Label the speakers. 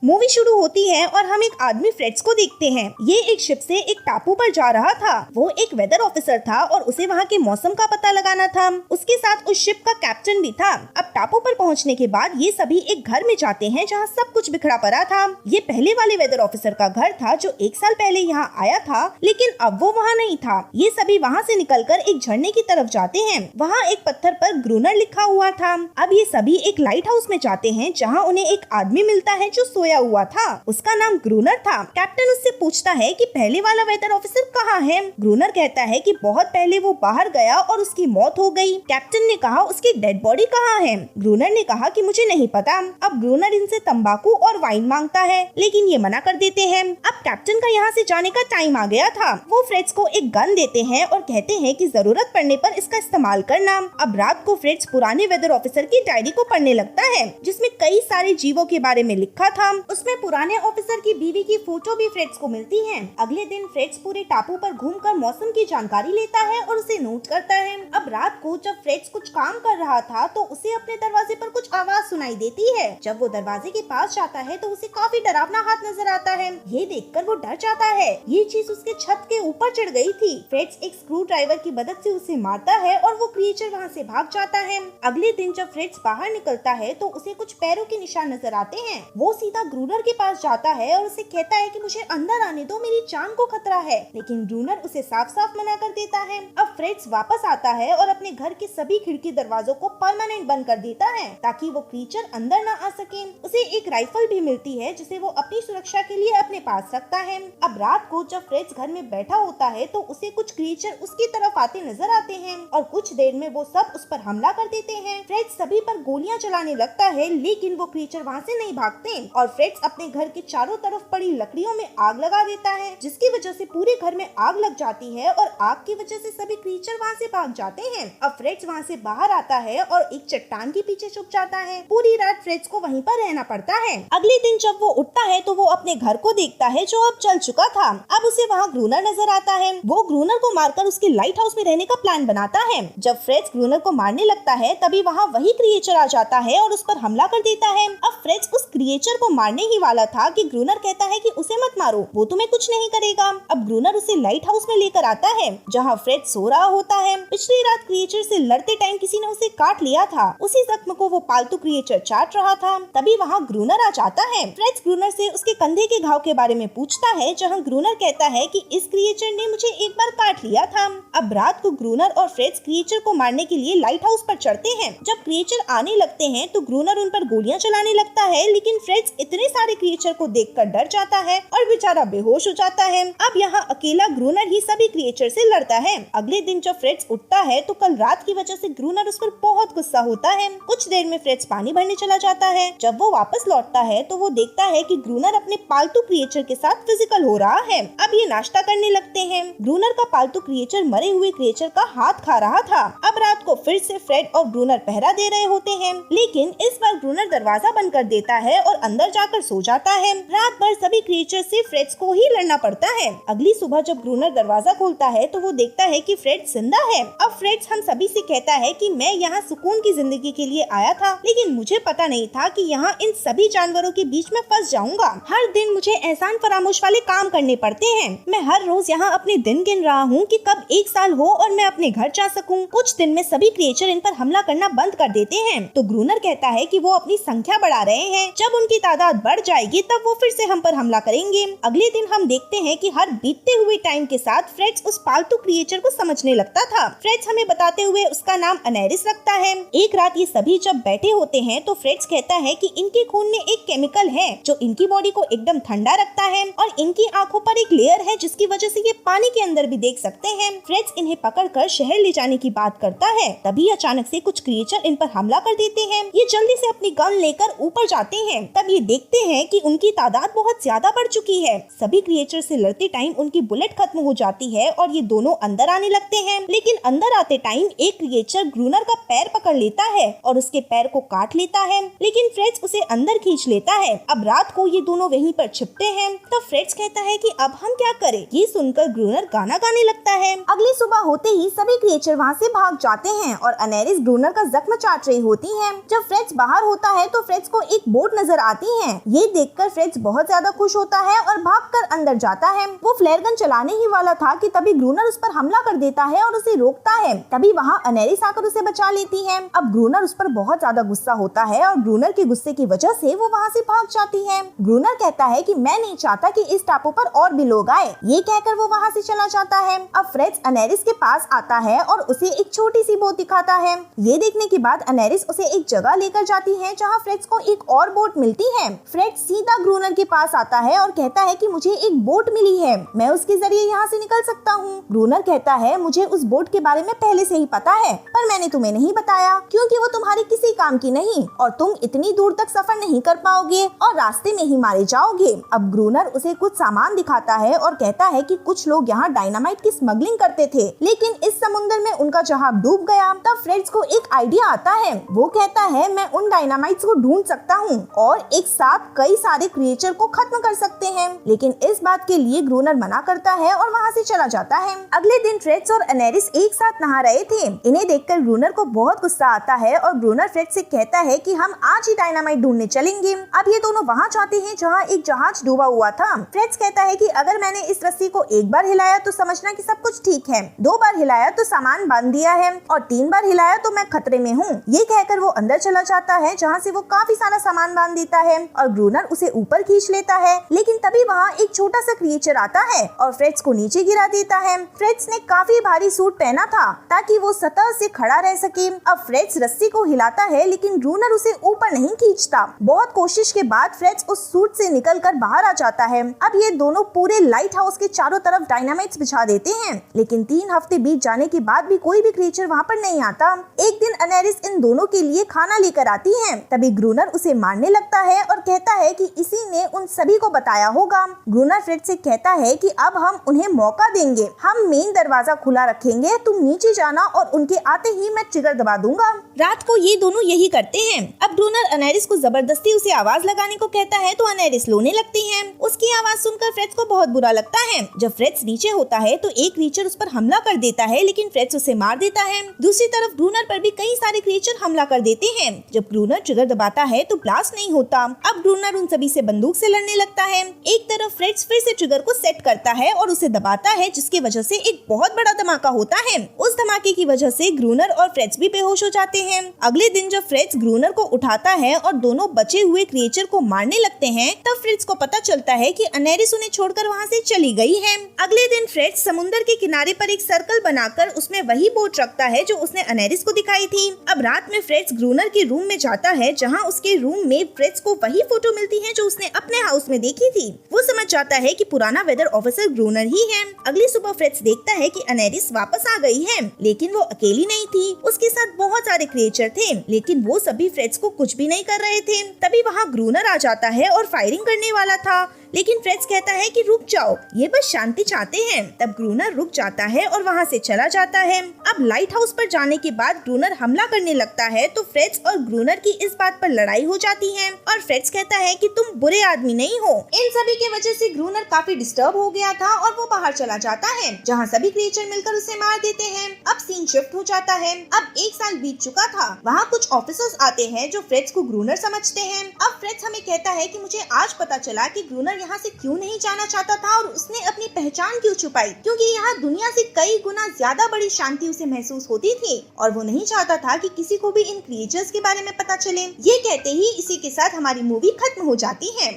Speaker 1: Movie शुरू होती है और हम एक आदमी फ्रेड्स को देखते हैं। ये एक शिप से एक टापू पर जा रहा था। वो एक वेदर ऑफिसर था और उसे वहाँ के मौसम का पता लगाना था। उसके साथ उस शिप का कैप्टन भी था। अब टापू पर पहुँचने के बाद ये सभी एक घर में जाते हैं जहाँ सब कुछ बिखरा पड़ा था। ये पहले वाले वेदर ऑफिसर का घर था जो 1 साल पहले यहाँ आया था, लेकिन अब वो वहाँ नहीं था। ये सभी वहाँ से निकलकर एक झरने की तरफ जाते हैं। वहाँ एक पत्थर पर ग्रूनर लिखा हुआ था। अब ये सभी एक लाइट हाउस में जाते हैं जहाँ उन्हें एक आदमी मिलता है जो सोया हुआ था। उसका नाम ग्रूनर था। कैप्टन उससे पूछता है कि पहले वाला वेदर ऑफिसर कहाँ है। ग्रूनर कहता है कि बहुत पहले वो बाहर गया और उसकी मौत हो गई। कैप्टन ने कहा उसकी डेड बॉडी कहाँ है। ग्रूनर ने कहा कि मुझे नहीं पता। अब ग्रूनर इनसे तंबाकू और वाइन मांगता है, लेकिन ये मना कर देते हैं। अब कैप्टन का यहाँ से जाने का टाइम आ गया था। वो फ्रेड्स को एक गन देते हैं और कहते हैं कि जरूरत पड़ने पर इसका इस्तेमाल करना। अब रात को फ्रेड्स पुराने वेदर ऑफिसर की डायरी को पढ़ने लगता है जिसमें कई सारे जीवों के बारे में लिखा था। उसमें पुराने ऑफिसर की बीवी की फोटो भी फ्रेड्स को मिलती है। अगले दिन फ्रेड्स पूरे टापू पर घूमकर मौसम की जानकारी लेता है और उसे नोट करता है। अब रात को जब फ्रेड्स कुछ काम कर रहा था तो उसे अपने दरवाजे पर कुछ आवाज सुनाई देती है। जब वो दरवाजे के पास जाता है तो उसे काफी डरावना हाथ नजर आता है। ये देखकर वो डर जाता है। ये चीज उसके छत के ऊपर चढ़ गई थी। फ्रेड्स एक स्क्रू ड्राइवर की मदद से उसे मारता है और वो क्रिएचर वहाँ से भाग जाता है। अगले दिन जब फ्रेड्स बाहर निकलता है तो उसे कुछ पैरों के निशान नजर आते हैं। वो सीधा ग्रूनर के पास जाता है और उसे कहता है कि मुझे अंदर आने दो, मेरी जान को खतरा है। लेकिन ग्रूनर उसे साफ साफ मना कर देता है। अब फ्रेड्स वापस आता है और अपने घर के सभी खिड़की दरवाजों को परमानेंट बंद कर देता है ताकि वो क्रिएचर अंदर न आ सके। उसे एक राइफल भी मिलती है जिसे वो अपनी सुरक्षा के लिए अपने पास रखता है। अब रात को जब फ्रेड्स घर में बैठा होता है तो उसे कुछ क्रिएचर उसकी तरफ आते नजर आते हैं और कुछ देर में वो सब उस पर हमला कर देते हैं। फ्रेड्स सभी पर गोलियां चलाने लगता है, लेकिन वो क्रिएचर वहाँ से नहीं भागते और फ्रेड्स अपने घर के चारों तरफ पड़ी लकड़ियों में आग लगा देता है जिसकी वजह से पूरे घर में आग लग जाती है और आग की वजह से सभी क्रिएचर वहाँ से भाग जाते हैं। अब फ्रेड्स वहाँ से बाहर आता है और एक चट्टान के पीछे छुप जाता है। पूरी रात फ्रेड्स को वहीं पर रहना पड़ता है। अगले दिन जब वो उठता है तो वो अपने घर को देखता है जो अब जल चुका था। अब उसे वहाँ ग्रूनर नजर आता है। वो ग्रूनर को मारकर उसके लाइट हाउस में रहने का प्लान बनाता है। जब फ्रेड्स ग्रूनर को मारने लगता है तभी वहाँ वही क्रिएचर आ जाता है और उस पर हमला कर देता है। अब फ्रेड्स उस क्रिएचर को मारने ही वाला था कि ग्रूनर कहता है कि उसे मत मारो, वो तुम्हें कुछ नहीं करेगा। अब ग्रूनर उसे लाइट हाउस में लेकर आता है जहाँ फ्रेड्स सो रहा होता है। पिछली रात क्रिएचर से लड़ते टाइम किसी ने उसे काट लिया था। उसी जख्म को वो पालतू क्रिएचर चाट रहा था। तभी वहाँ ग्रूनर आ जाता है। फ्रेड्स ग्रूनर से उसके कंधे के घाव के बारे में पूछता है जहाँ ग्रूनर कहता है कि इस क्रिएचर ने मुझे एक बार काट लिया था। अब रात को ग्रूनर और फ्रेड्स क्रिएचर को मारने के लिए लाइट हाउस पर चढ़ते हैं। जब क्रिएचर आने लगते हैं तो ग्रूनर उन पर गोलियां चलाने लगता है, लेकिन फ्रेड्स इतने सारे क्रिएचर को देखकर डर जाता है और बेचारा बेहोश हो जाता है। अब यहाँ अकेला ग्रूनर ही सभी क्रिएचर से लड़ता है। अगले दिन जब फ्रेड्स उठता है तो कल रात की वजह से ग्रूनर उस पर बहुत गुस्सा होता है। कुछ देर में फ्रेड्स पानी भरने चला जाता है। जब वो वापस लौटता है तो वो देखता है कि ग्रूनर अपने पालतू क्रिएचर के साथ फिजिकल हो रहा है। अब ये नाश्ता करने लगते हैं। ग्रूनर का पालतू क्रिएचर मरे हुए क्रिएचर का हाथ खा रहा था। अब रात को फिर से फ्रेड और ग्रूनर पहरा दे रहे होते हैं, लेकिन इस बार ग्रूनर दरवाजा बंद कर देता है और अंदर जाकर सो जाता है। रात भर सभी क्रिएचर से फ्रेड्स को ही लड़ना पड़ता है। अगली सुबह जब ग्रूनर दरवाजा खोलता है तो वो देखता है कि फ्रेड जिंदा है। अब फ्रेड्स हम सभी से कहता है कि मैं यहाँ सुकून की जिंदगी के लिए आया था, लेकिन मुझे पता नहीं था कि यहाँ इन सभी जानवरों के बीच में फंस जाऊंगा। हर दिन मुझे एहसान फरामोश वाले काम करने पड़ते हैं। मैं हर रोज यहाँ अपने दिन गिन रहा हूँ कि कब 1 साल हो और मैं अपने घर जा सकूं। कुछ दिन में सभी क्रिएचर इन पर हमला करना बंद कर देते हैं। तो ग्रूनर कहता है कि वो अपनी संख्या बढ़ा रहे हैं। जब उनकी तादाद बढ़ जाएगी तब वो फिर से हम पर हमला करेंगे। अगले दिन हम देखते हैं कि हर बीतते हुए टाइम के साथ फ्रेड्स उस पालतू क्रिएचर को समझने लगता था। फ्रेड्स हमें बताते हुए उसका नाम अनेरिस रखता है। एक रात ये सभी जब बैठे होते हैं तो फ्रेड्स कहता है कि इनके खून में एक केमिकल है जो इनकी बॉडी को एकदम ठंडा रखता है और इनकी आंखों पर एक लेयर है जिसकी वजह से ये पानी के अंदर भी देख सकते हैं। फ्रेड्स इन्हें पकड़कर शहर ले जाने की बात करता है। तभी अचानक से कुछ क्रिएचर इन पर हमला कर देते हैं। ये जल्दी से अपनी गन लेकर ऊपर जाते हैं। तब ये देखते हैं कि उनकी तादाद बहुत ज्यादा बढ़ चुकी है। सभी क्रिएचर से लड़ते टाइम उनकी बुलेट खत्म हो जाती है और ये दोनों अंदर आने लगते हैं। लेकिन अंदर आते टाइम एक क्रिएचर ग्रूनर का पैर पकड़ लेता है और उसके पैर को काट लेता है, लेकिन फ्रेड्स उसे अंदर खींच लेता है। अब रात को ये दोनों वहीं पर छिपते हैं। तो फ्रेड्स कहता है कि अब हम क्या करें। ये सुनकर ग्रूनर गाना गाने लगता है। अगली सुबह होते ही सभी क्रिएचर वहाँ से भाग जाते हैं और अनेरिस ग्रूनर का जख्म चाट रही होती है। जब फ्रेड्स बाहर होता है तो फ्रेड्स को एक बोट नजर आती है ये देखकर फ्रेड्स बहुत ज्यादा खुश होता है और भागकर अंदर जाता है। वो फ्लेयर गन चलाने ही वाला था कि तभी ग्रूनर उस पर हमला कर देता है और उसे रोकता है। तभी वहाँ अनेरिस आकर उसे बचा लेती है। अब ग्रूनर उस पर बहुत ज्यादा गुस्सा होता है और ग्रूनर के गुस्से की वजह से वो वहाँ से भाग जाती है। ग्रूनर कहता है कि मैं नहीं चाहता कि इस टापू पर और भी लोग आए। ये कहकर वो वहाँ से चला जाता है। अब फ्रेड्स अनेरिस के पास आता है और उसे एक छोटी सी बोट दिखाता है। ये देखने के बाद अनेरिस उसे एक जगह लेकर जाती है जहाँ फ्रेड्स को एक और बोट मिलती है। फ्रेड्स सीधा ग्रूनर के पास आता है और कहता है कि मुझे एक बोट मिली है, मैं उसके जरिए यहाँ से निकल सकता हूँ। ग्रूनर कहता है मुझे उस बोट के बारे में पहले से ही पता है, पर मैंने तुम्हें नहीं बताया क्योंकि वो तुम्हारे किसी काम की नहीं और तुम इतनी दूर तक सफर नहीं कर पाओगे और रास्ते में ही मारे जाओगे। अब ग्रूनर उसे कुछ सामान दिखाता है और कहता है कि कुछ लोग यहाँ डायनामाइट की स्मगलिंग करते थे, लेकिन इस समुद्र में उनका जहाज डूब गया। तब फ्रेड्स को एक आइडिया आता है। वो कहता है मैं उन डायनामाइट्स को ढूंढ सकता हूँ और एक साथ कई सारे क्रिएचर को खत्म कर सकते हैं, लेकिन इस बात के लिए ग्रूनर मना करता है और वहाँ से चला जाता है। अगले दिन फ्रेड्स और अनेरिस एक साथ नहा रहे थे। इन्हें देखकर ग्रूनर को बहुत गुस्सा आता है और ग्रूनर फ्रेड्स से कहता है कि हम आज ही डायनामाइट ढूंढने चलेंगे। अब ये दोनों वहाँ जाते हैं जहाँ एक जहाज डूबा हुआ था। फ्रेड्स कहता है कि अगर मैंने इस रस्सी को एक बार हिलाया तो समझना कि सब कुछ ठीक है, 2 बार हिलाया तो सामान बांध दिया है और 3 बार हिलाया तो मैं खतरे में हूँ। ये कहकर वो अंदर चला जाता है जहाँ से वो काफी सारा सामान बांध देता है और ग्रूनर उसे ऊपर खींच लेता है, लेकिन तभी वहाँ एक छोटा सा क्रिएचर आता है और फ्रेड्स को नीचे गिरा देता है। फ्रेड्स ने काफी भारी सूट पहना था ताकि वो सतह से खड़ा रह सके। अब फ्रेड्स रस्सी को हिलाता है लेकिन ग्रूनर उसे ऊपर नहीं खींचता। बहुत कोशिश के बाद फ्रेड्स उस सूट से निकलकर बाहर आ जाता है। अब ये दोनों पूरे लाइट हाउस के चारों तरफ डायनामाइट्स बिछा देते हैं, लेकिन 3 हफ्ते बीत जाने के बाद भी कोई भी क्रिएचर वहाँ पर नहीं आता। एक दिन अनेरिस इन दोनों के लिए खाना लेकर आती है। तभी ग्रूनर उसे मारने लगता है और कहता है कि इसी ने उन सभी को बताया होगा। ग्रूनर फ्रेड्स से कहता है कि अब हम उन्हें मौका देंगे, हम मेन दरवाजा खुला रखेंगे, तुम नीचे जाना और उनके आते ही मैं ट्रिगर दबा दूंगा। रात को ये दोनों यही करते हैं। अब ग्रूनर अनेरिस को जबरदस्ती उसे आवाज लगाने को कहता है तो अनेरिस रोने लगती है। उसकी आवाज सुनकर फ्रेड्स को बहुत बुरा लगता है। जब फ्रेड्स नीचे होता है तो एक क्रिएचर उस पर हमला कर देता है, लेकिन फ्रेड्स उसे मार देता है। दूसरी तरफ ग्रूनर पर भी कई सारे क्रिएचर हमला कर देते हैं। जब ग्रूनर ट्रिगर दबाता है तो ब्लास्ट नहीं होता। अब ग्रूनर उन सभी से बंदूक से लड़ने लगता है। एक तरफ फ्रेड्स फिर से ट्रिगर को सेट करता है और उसे दबाता है, जिसकी वजह से एक बहुत बड़ा धमाका होता है। उस धमाके की वजह से ग्रूनर और फ्रेड्स भी बेहोश हो जाते हैं। अगले दिन जब फ्रेड्स ग्रूनर को उठाता है और दोनों बचे हुए क्रिएचर को मारने लगते हैं, तब फ्रेड्स को पता चलता है कि अनेरिस उन्हें छोड़कर वहाँ से चली गई है। अगले दिन फ्रेड्स समुद्र के किनारे पर एक सर्कल बनाकर उसमें वही बोट रखता है जो उसने अनेरिस को दिखाई थी। अब रात में फ्रेड्स ग्रूनर के रूम में जाता है, जहाँ उसके रूम में फ्रेड्स को वही फोटो मिलती है जो उसने अपने हाउस में देखी थी। वो समझ जाता है कि पुराना वेदर ऑफिसर ग्रूनर ही है। अगली सुबह फ्रेड्स देखता है कि अनेरिस वापस आ गई है, लेकिन वो अकेली नहीं थी, उसके साथ बहुत सारे क्रिएचर थे, लेकिन वो सभी फ्रेड्स को कुछ भी नहीं कर रहे थे। तभी वहाँ ग्रूनर आ जाता है और फायरिंग करने वाला था, लेकिन फ्रेड्स कहता है कि रुक जाओ, ये बस शांति चाहते हैं। तब ग्रूनर रुक जाता है और वहाँ से चला जाता है। अब लाइट हाउस पर जाने के बाद ग्रूनर हमला करने लगता है तो फ्रेड्स और ग्रूनर की इस बात पर लड़ाई हो जाती है और फ्रेड्स कहता है कि तुम बुरे आदमी नहीं हो। इन सभी के वजह से ग्रूनर काफी डिस्टर्ब हो गया था और वो बाहर चला जाता है, जहाँ सभी क्रिएचर मिलकर उसे मार देते हैं। अब सीन शिफ्ट हो जाता है। अब 1 साल बीत चुका था। वहाँ कुछ ऑफिसर्स आते हैं जो फ्रेड्स को ग्रूनर समझते हैं। अब फ्रेड्स हमें कहता है कि मुझे आज पता चला कि ग्रूनर यहाँ से क्यों नहीं जाना चाहता था और उसने अपनी पहचान क्यों छुपाई, क्योंकि यहाँ दुनिया से कई गुना ज्यादा बड़ी शांति उसे महसूस होती थी और वो नहीं चाहता था कि किसी को भी इन क्रिएचर्स के बारे में पता चले। ये कहते ही इसी के साथ हमारी मूवी खत्म हो जाती है।